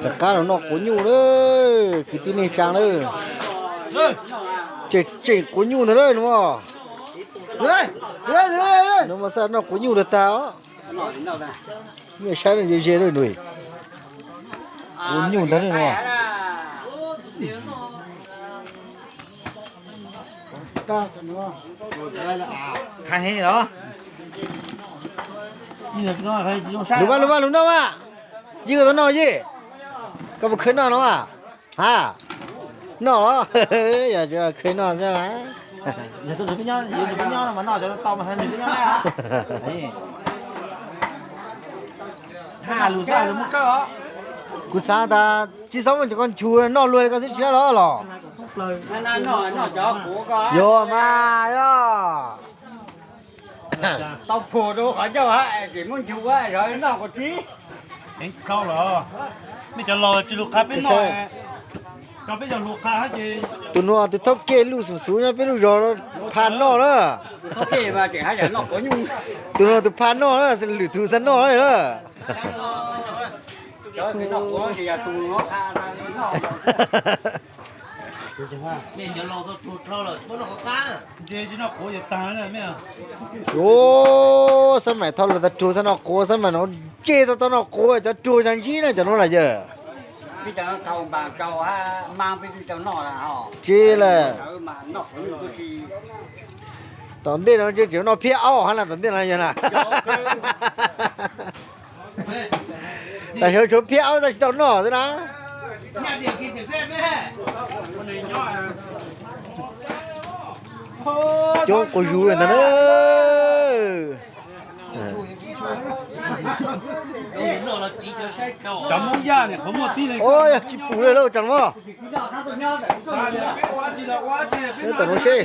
จัดการเอานอกกูอยู่เลยคือที่นี่จังเลยเจ๊กูอยู่นะเลยนัวเฮ้ยนัวมาซะนอกกูอยู่เลยตาเนี่ยใช้เลยเจ๊เลยหน่อยกูอยู่นะเลยนัว看黑了，你这个还用啥？录吧，一个都闹一，这不可闹了吗？啊，闹了，呀这可闹这玩意。你都是别娘，有别娘了嘛？那叫倒嘛，他别娘来啊！哎，哈，路上路没找啊？กูสาตาจีสองมันจะก่อนชูนอนรวยก็สิเสียแล้วหรอ นั่นน่ะจอหัวก็ โยมาโย tao phù đâu khỏi cho hả chỉ muốn chịu quá rồi nó có chí anh câu rồi bây giờ lo chỉ lục khá bên nội cho bây giờ lục khá hết gì ตัวนัวตัวทอกเกลูสูงๆเป็นลูกยอผ่านนอแล้ว có gì mà chỉ hay là nó có nhung ตัวนัวตัวผ่านนอแล้วหรือถูสันนอเลยเหรอ trời cái nó có thì tù nó tha ra nó mình giờ lâu tôi tụt lâu rồi bữa nó có cá giờ chỉ nó cố giờ tàn rồi mấy à โอ้สมัยทอเราจะจูสันนอโกสมัยน้องเจตอนนอโกจะจูจังจีนะจะน้องอะไรเยอะ bây giờ nó thầu bà cầu ha mangไปcho nó là họ เจเลย mà nó có nhiều cái gì ตอนเด็กเราจะเจียวน้องเพี้ยเอาหันหลังตอนเด็กอะไรอย่างน่ะแต่เฉยๆเพี้ยเอาแต่ตอนนอสินะ nhà điểm kịp điểm xem đấy โจ้กูอยู่เลยนะเนอะ đúng rồi là chỉ cho sách cầu chấm mông da này không một tí này โอ้ยจิปูเลยแล้วจังวะ sao đấy quá chỉ là quá chỉ เออแต่น้องเช่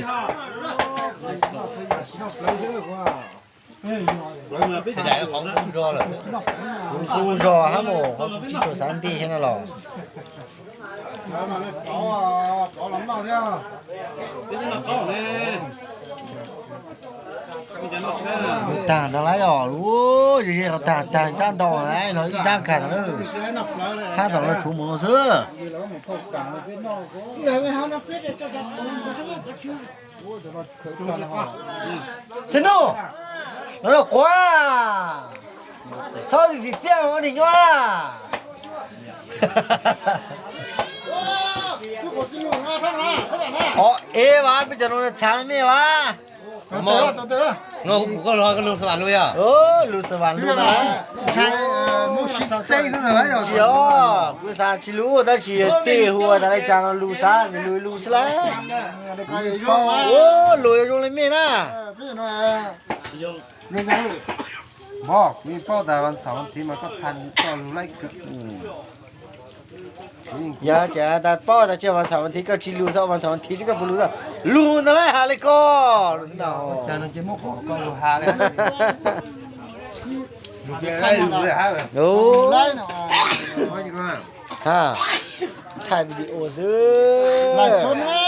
sẽ giải phóng cũng rồi là คุณครูรอฮะโมเขาจิโตสันติใช่ไหมหรอ bây giờ nó có này bây giờ nó chơi ต่างอะไรหรอโอ้ยเจ๊เขาต่างจ้างต่อไงเราจ้างกันเลยถ้าต่อเราชูมือซื้อสนุกแล้วกว่าเขาสิเจ้าวันนี้ย้อนอ๋อเอ๋วะเป็นจำนวนชั้นไหมวะ nó cũng có lo cái lương sản luôn à เออลูกสวรรค์ลูกนะใช่มูชิเซ่ที่ไหนอ่ะจีอ๋อกูสาชิลูแต่ชีเตะหัวแต่ได้จานลูกสาลูกสลายโอ้ลูกยังเลยไม่นะ บอกมีเป้าแต่วันเสาร์วันที่มันก็ทันก็รู้ไล่เกิด อย่าจะแต่ป้อแต่เจ้าวันเสาร์วันที่ก็ชิลูกสาววันเสาร์วันที่ก็不รู้的ลูกนั่นแหละหาเลยก็เนาะ จานจะมุกของก็รู้ฮาเลยรู้ได้รู้เลยฮะ โอ้ ว่าอย่างไร ฮะถ่ายวิดีโอซื้อ ไล่สนนะ